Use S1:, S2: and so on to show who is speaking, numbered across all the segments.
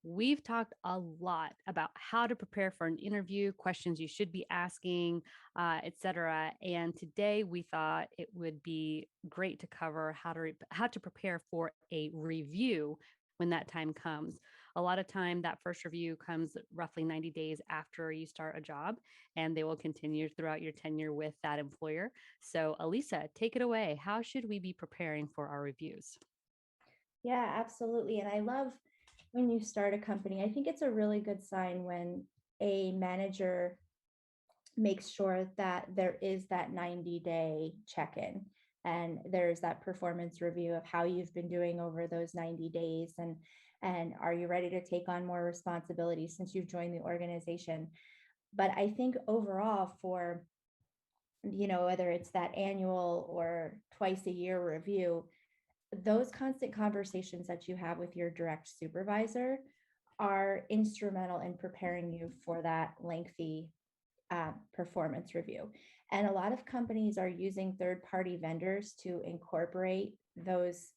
S1: we've talked a lot about how to prepare for an interview, questions you should be asking, etc. And today we thought it would be great to cover how to prepare for a review when that time comes. A lot of time, that first review comes roughly 90 days after you start a job, and they will continue throughout your tenure with that employer. So, Alisa, take it away. How should we be preparing for our reviews?
S2: Yeah, absolutely. And I love when you start a company. I think it's a really good sign when a manager makes sure that there is that 90-day check-in and there's that performance review of how you've been doing over those 90 days, and are you ready to take on more responsibilities since you've joined the organization. But I think overall, for whether it's that annual or twice a year review, those constant conversations that you have with your direct supervisor are instrumental in preparing you for that lengthy performance review. And a lot of companies are using third-party vendors to incorporate those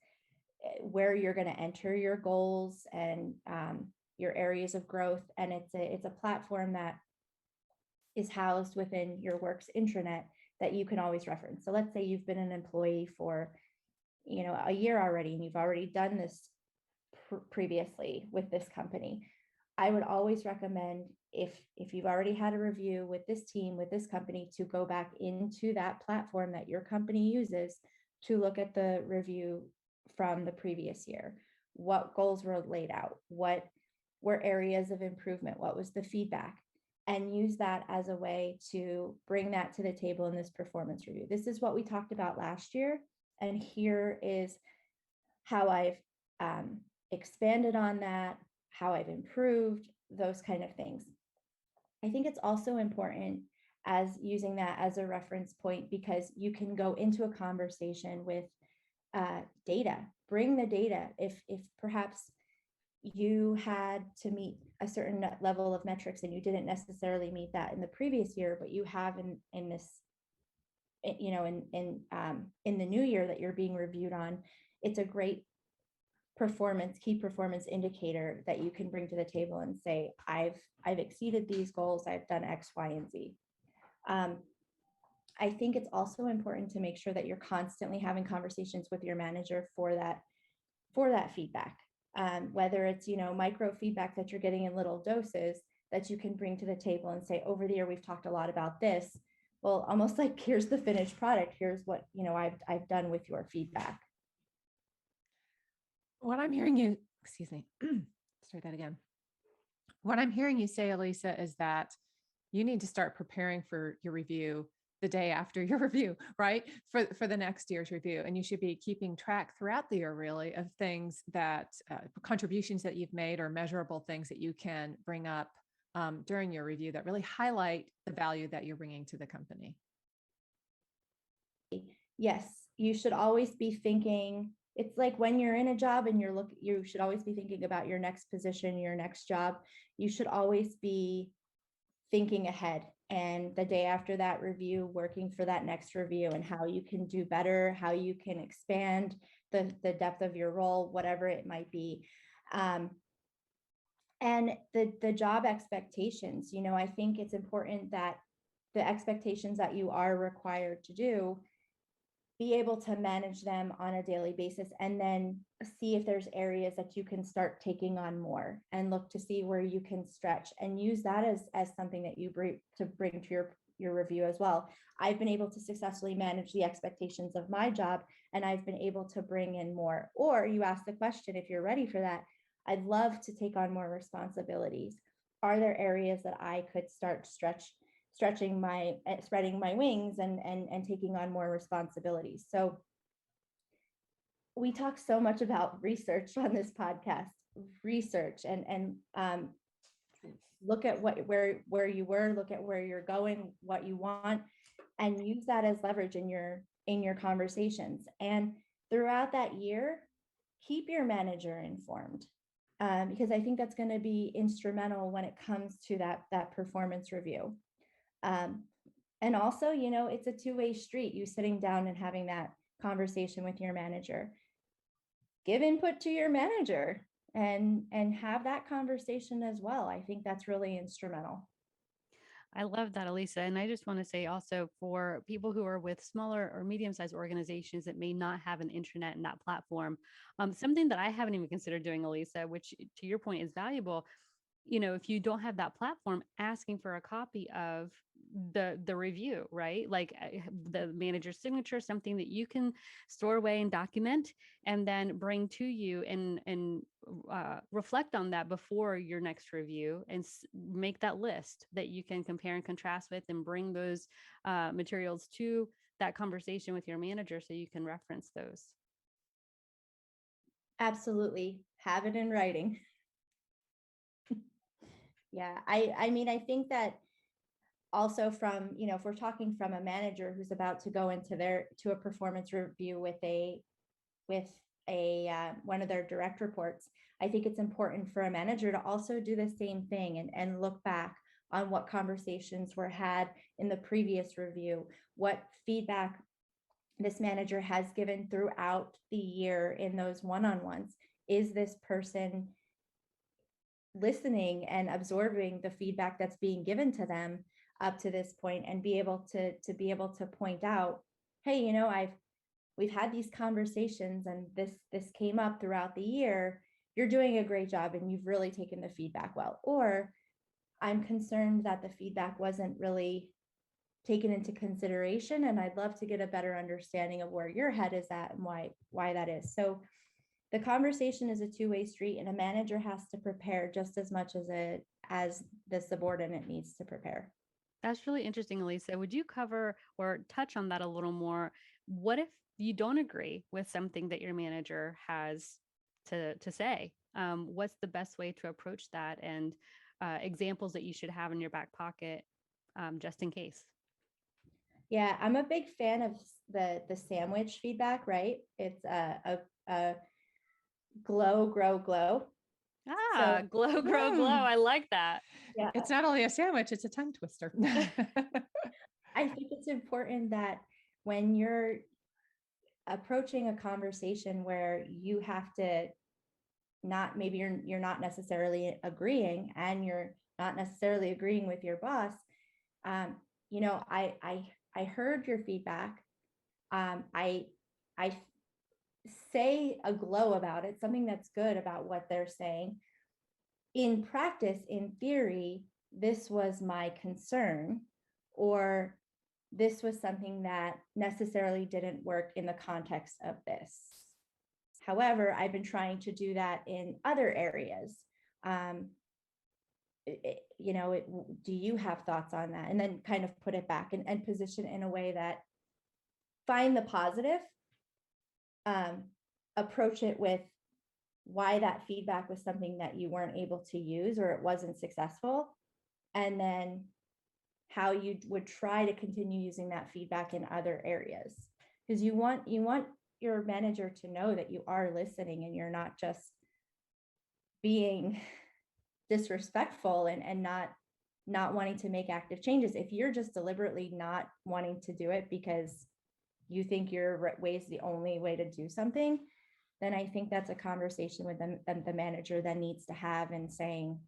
S2: where you're going to enter your goals and your areas of growth. And it's a platform that is housed within your work's intranet that you can always reference. So let's say you've been an employee for a year already, and you've already done this previously with this company. I would always recommend, if you've already had a review with this team, with this company, to go back into that platform that your company uses to look at the review from the previous year. What goals were laid out? What were areas of improvement? What was the feedback? And use that as a way to bring that to the table in this performance review. This is what we talked about last year, and here is how I've expanded on that, how I've improved, those kind of things. I think it's also important as using that as a reference point, because you can go into a conversation with data. Bring the data. If perhaps you had to meet a certain level of metrics and you didn't necessarily meet that in the previous year, but you have in this, in the new year that you're being reviewed on, it's a great key performance indicator that you can bring to the table and say, I've exceeded these goals, I've done X, Y, and Z. I think it's also important to make sure that you're constantly having conversations with your manager for that feedback. Whether it's, micro feedback that you're getting in little doses that you can bring to the table and say, over the year, we've talked a lot about this. Well, almost like, here's the finished product. Here's what, I've done with your feedback.
S3: What I'm hearing you, excuse me, start that again. What I'm hearing you say, Alisa, is that you need to start preparing for your review the day after your review, right? For the next year's review. And you should be keeping track throughout the year, really, of things that contributions that you've made or measurable things that you can bring up during your review that really highlight the value that you're bringing to the company.
S2: Yes, you should always be thinking. It's like when you're in a job and you should always be thinking about your next position, your next job. You should always be thinking ahead, and the day after that review, working for that next review and how you can do better, how you can expand the depth of your role, whatever it might be. And the job expectations, I think it's important that the expectations that you are required to do, be able to manage them on a daily basis, and then see if there's areas that you can start taking on more and look to see where you can stretch, and use that as something that you bring to your review as well. I've been able to successfully manage the expectations of my job, and I've been able to bring in more. Or you ask the question, if you're ready for that, I'd love to take on more responsibilities. Are there areas that I could start spreading my wings and taking on more responsibilities? So we talk so much about research on this podcast, research and look at where you were, look at where you're going, what you want, and use that as leverage in your conversations. And throughout that year, keep your manager informed, because I think that's going to be instrumental when it comes to that performance review. And also, it's a two-way street. You sitting down and having that conversation with your manager. Give input to your manager and have that conversation as well. I think that's really instrumental.
S1: I love that, Alisa. And I just want to say also for people who are with smaller or medium-sized organizations that may not have an intranet and that platform, something that I haven't even considered doing, Alisa, which to your point is valuable. If you don't have that platform, asking for a copy of the review, right? Like the manager's signature, something that you can store away and document, and then bring to you and reflect on that before your next review, and make that list that you can compare and contrast with, and bring those materials to that conversation with your manager so you can reference those.
S2: Absolutely. Have it in writing. Yeah, I mean, I think that also from, if we're talking from a manager who's about to go into to a performance review with one of their direct reports, I think it's important for a manager to also do the same thing and look back on what conversations were had in the previous review, what feedback this manager has given throughout the year in those one-on-ones. Is this person listening and absorbing the feedback that's being given to them up to this point, and be able to point out, hey, we've had these conversations and this came up throughout the year. You're doing a great job and you've really taken the feedback well. Or I'm concerned that the feedback wasn't really taken into consideration, and I'd love to get a better understanding of where your head is at and why that is. So the conversation is a two-way street, and a manager has to prepare just as much as the subordinate needs to prepare.
S1: That's really interesting, Alisa. Would you cover or touch on that a little more? What if you don't agree with something that your manager has to say? What's the best way to approach that, and examples that you should have in your back pocket just in case?
S2: Yeah, I'm a big fan of the sandwich feedback, right? It's a glow, grow, glow.
S1: So, glow, grow, glow. I like that.
S3: Yeah. It's not only a sandwich, it's a tongue twister.
S2: I think it's important that when you're approaching a conversation where you have to maybe you're not necessarily agreeing, and you're not necessarily agreeing with your boss. I heard your feedback. I say a glow about it, something that's good about what they're saying. In practice, in theory, this was my concern, or this was something that necessarily didn't work in the context of this. However, I've been trying to do that in other areas. Do you have thoughts on that? And then kind of put it back and position in a way that find the positive, approach it with why that feedback was something that you weren't able to use or it wasn't successful, and then how you would try to continue using that feedback in other areas. Because you want your manager to know that you are listening and you're not just being disrespectful and not wanting to make active changes. If you're just deliberately not wanting to do it because you think your way is the only way to do something, then I think that's a conversation with the manager that needs to have, and saying,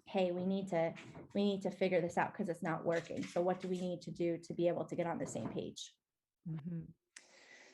S2: hey, we need to figure this out because it's not working. So what do we need to do to be able to get on the same page?
S3: Mm-hmm.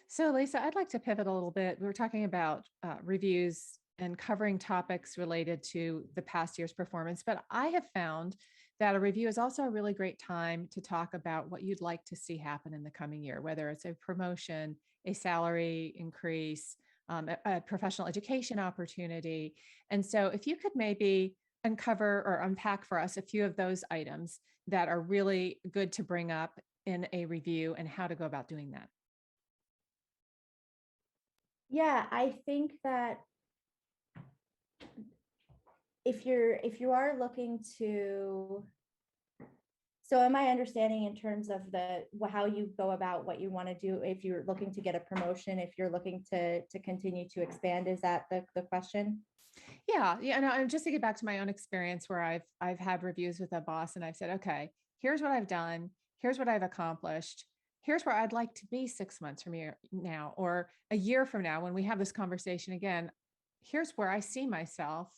S3: So Lisa, I'd like to pivot a little bit. We were talking about reviews and covering topics related to the past year's performance, but I have found that a review is also a really great time to talk about what you'd like to see happen in the coming year, whether it's a promotion, a salary increase, a professional education opportunity. And so if you could maybe uncover or unpack for us a few of those items that are really good to bring up in a review, and how to go about doing that.
S2: Yeah, I think that if you are looking to, so am I understanding in terms of how you go about what you want to do, if you're looking to get a promotion, if you're looking to continue to expand, is that the question?
S3: Yeah. No, I'm just thinking back to my own experience where I've had reviews with a boss, and I've said, okay, here's what I've done. Here's what I've accomplished. Here's where I'd like to be 6 months from now, or a year from now, when we have this conversation again. here's where I see myself,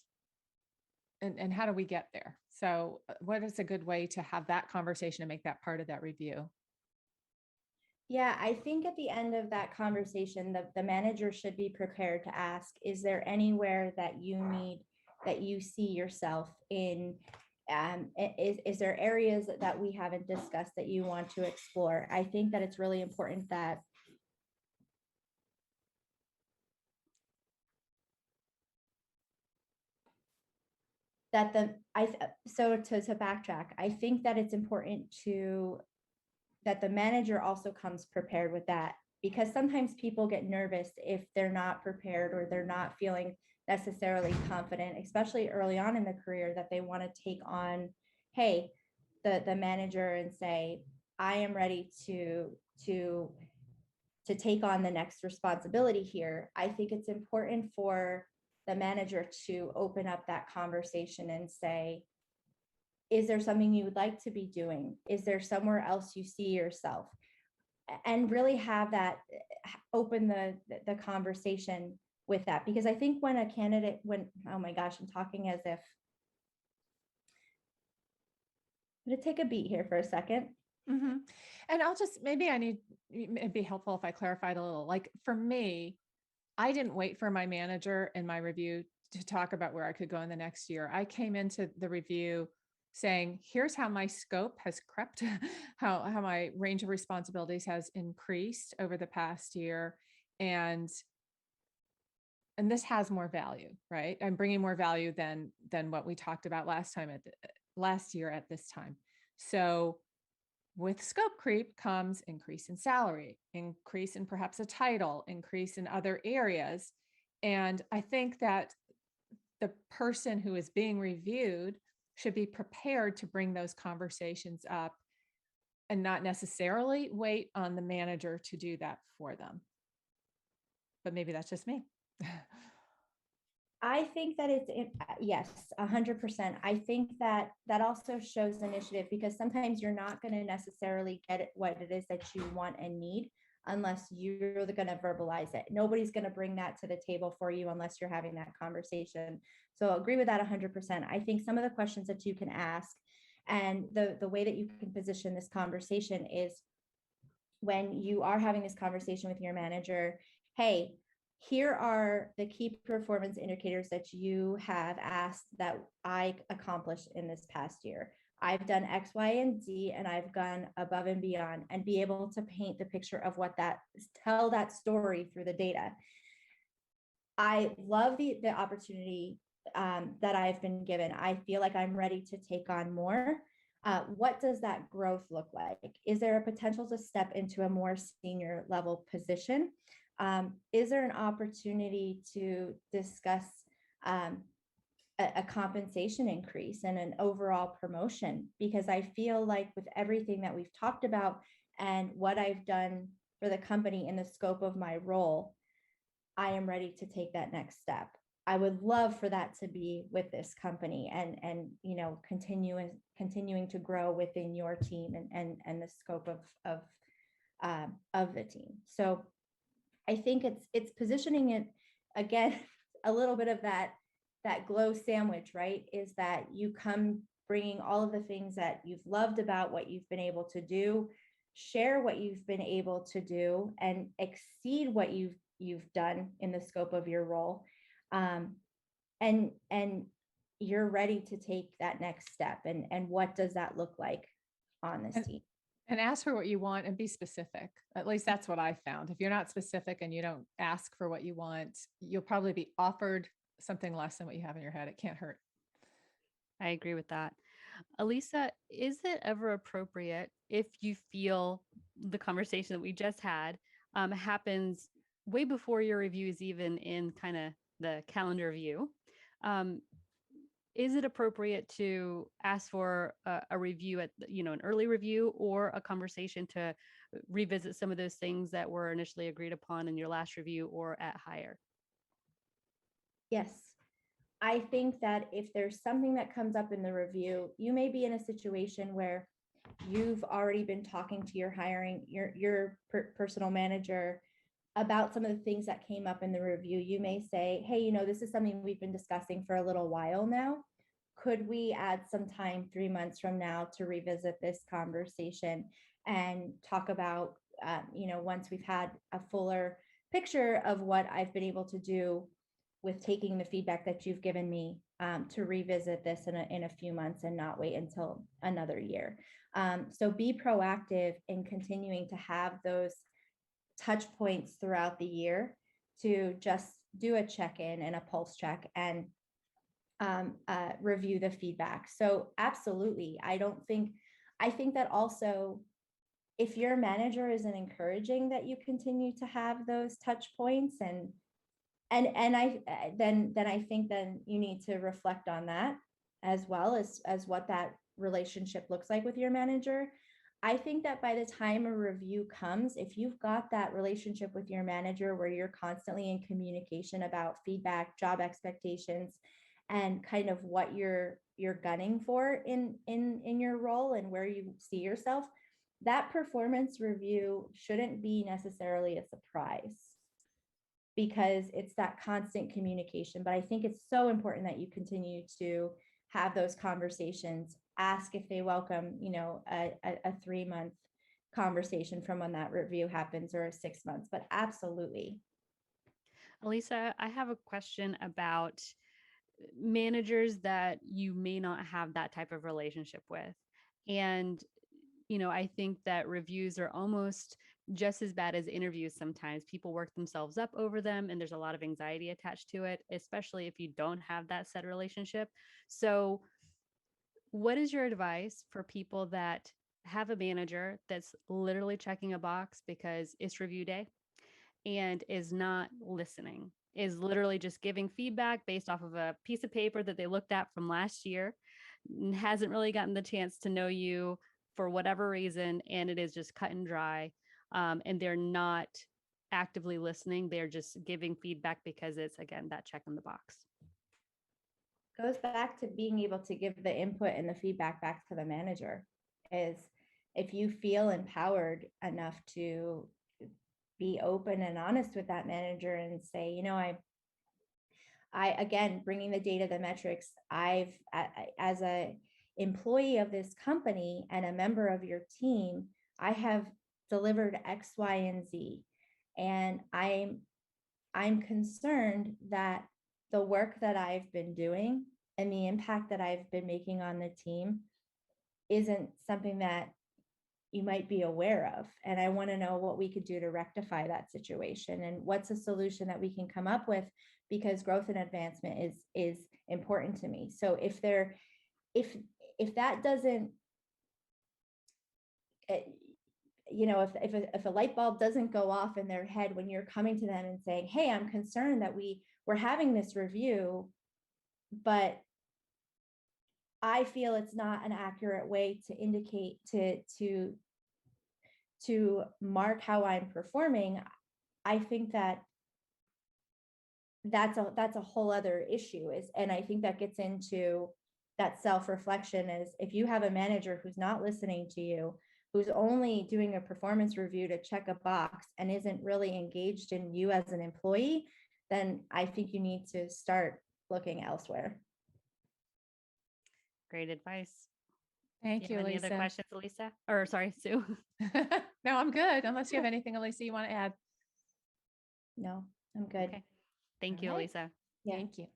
S3: and how do we get there? So what is a good way to have that conversation and make that part of that review?
S2: Yeah, I think at the end of that conversation, the manager should be prepared to ask, is there anywhere that you see yourself in? Is there areas that we haven't discussed that you want to explore? I think that it's really important that to backtrack, I think that it's important that the manager also comes prepared with that, because sometimes people get nervous if they're not prepared or they're not feeling necessarily confident, especially early on in the career, that they want to take on, hey, the manager, and say, I am ready to take on the next responsibility here. I think it's important for the manager to open up that conversation and say, is there something you would like to be doing? Is there somewhere else you see yourself? And really have that, open the conversation with that. Because I think when a candidate, oh my gosh, I'm talking as if, I'm gonna take a beat here for a second.
S3: Mm-hmm. And it'd be helpful if I clarified a little. Like for me, I didn't wait for my manager in my review to talk about where I could go in the next year. I came into the review saying, here's how my scope has crept, how my range of responsibilities has increased over the past year. And this has more value, right? I'm bringing more value than what we talked about last year at this time. So with scope creep comes increase in salary, increase in perhaps a title, increase in other areas. And I think that the person who is being reviewed should be prepared to bring those conversations up and not necessarily wait on the manager to do that for them. But maybe that's just me.
S2: I think that yes, 100%. I think that that also shows initiative, because sometimes you're not going to necessarily get what it is that you want and need unless you're going to verbalize it. Nobody's going to bring that to the table for you unless you're having that conversation. So I agree with that 100%. I think some of the questions that you can ask, and the way that you can position this conversation, is when you are having this conversation with your manager, hey, here are the key performance indicators that you have asked that I accomplished in this past year. I've done X, Y, and Z, and I've gone above and beyond, and be able to paint the picture of tell that story through the data. I love the opportunity that I've been given. I feel like I'm ready to take on more. What does that growth look like? Is there a potential to step into a more senior level position? Is there an opportunity to discuss a compensation increase and an overall promotion? Because I feel like with everything that we've talked about and what I've done for the company in the scope of my role, I am ready to take that next step. I would love for that to be with this company, and continuing to grow within your team and the scope of the team. So I think it's positioning it again, a little bit of that glow sandwich, right? Is that you come bringing all of the things that you've loved about what you've been able to do, share what you've been able to do, and exceed what you've done in the scope of your role, and you're ready to take that next step. And what does that look like on this team?
S3: And ask for what you want and be specific. At least that's what I found. If you're not specific and you don't ask for what you want, you'll probably be offered something less than what you have in your head. It can't hurt.
S1: I agree with that. Alisa, is it ever appropriate, if you feel the conversation that we just had happens way before your review is even in kind of the calendar view? Is it appropriate to ask for a review an early review, or a conversation to revisit some of those things that were initially agreed upon in your last review or at hire?
S2: Yes. I think that if there's something that comes up in the review, you may be in a situation where you've already been talking to your personal manager about some of the things that came up in the review. You may say, hey, you know, this is something we've been discussing for a little while now. Could we add some time 3 months from now to revisit this conversation and talk about, you know, once we've had a fuller picture of what I've been able to do with taking the feedback that you've given me, to revisit this in a few months and not wait until another year. So be proactive in continuing to have those touch points throughout the year to just do a check-in and a pulse check and review the feedback. So absolutely, I think that also, if your manager isn't encouraging that you continue to have those touch points and I then I think then you need to reflect on that as well as what that relationship looks like with your manager. I think that by the time a review comes, if you've got that relationship with your manager where you're constantly in communication about feedback, job expectations, and kind of what you're gunning for in your role and where you see yourself, that performance review shouldn't be necessarily a surprise, because it's that constant communication. But I think it's so important that you continue to have those conversations, ask if they welcome, you know, a 3-month conversation from when that review happens, or 6 months, but absolutely.
S1: Alisa, I have a question about managers that you may not have that type of relationship with. And, you know, I think that reviews are almost just as bad as interviews sometimes. People work themselves up over them, and there's a lot of anxiety attached to it, especially if you don't have that said relationship. So, what is your advice for people that have a manager that's literally checking a box because it's review day and is not listening, is literally just giving feedback based off of a piece of paper that they looked at from last year, hasn't really gotten the chance to know you for whatever reason, and it is just cut and dry, and they're not actively listening. They're just giving feedback because it's, again, that check in the box.
S2: Goes back to being able to give the input and the feedback back to the manager. Is if you feel empowered enough to be open and honest with that manager and say, you know, I again, bringing the data, the metrics, as a employee of this company and a member of your team, I have delivered X, Y, and Z. And I'm concerned that the work that I've been doing and the impact that I've been making on the team isn't something that you might be aware of. And I want to know what we could do to rectify that situation and what's a solution that we can come up with, because growth and advancement is important to me. So if that doesn't, you know, if a light bulb doesn't go off in their head when you're coming to them and saying, hey, I'm concerned that we're having this review, but I feel it's not an accurate way to indicate to mark how I'm performing, I think that that's a whole other issue. And I think that gets into that self-reflection. Is if you have a manager who's not listening to you, who's only doing a performance review to check a box and isn't really engaged in you as an employee, then I think you need to start looking elsewhere.
S1: Great advice.
S3: Thank you,
S1: Any
S3: Alisa.
S1: other questions, Alisa? Or sorry, Sue?
S3: No, I'm good. Unless you have anything, Alisa, you want to add.
S2: No, I'm good.
S1: Okay. Thank
S3: All
S1: you,
S3: right.
S1: Alisa.
S2: Yeah.
S3: Thank you.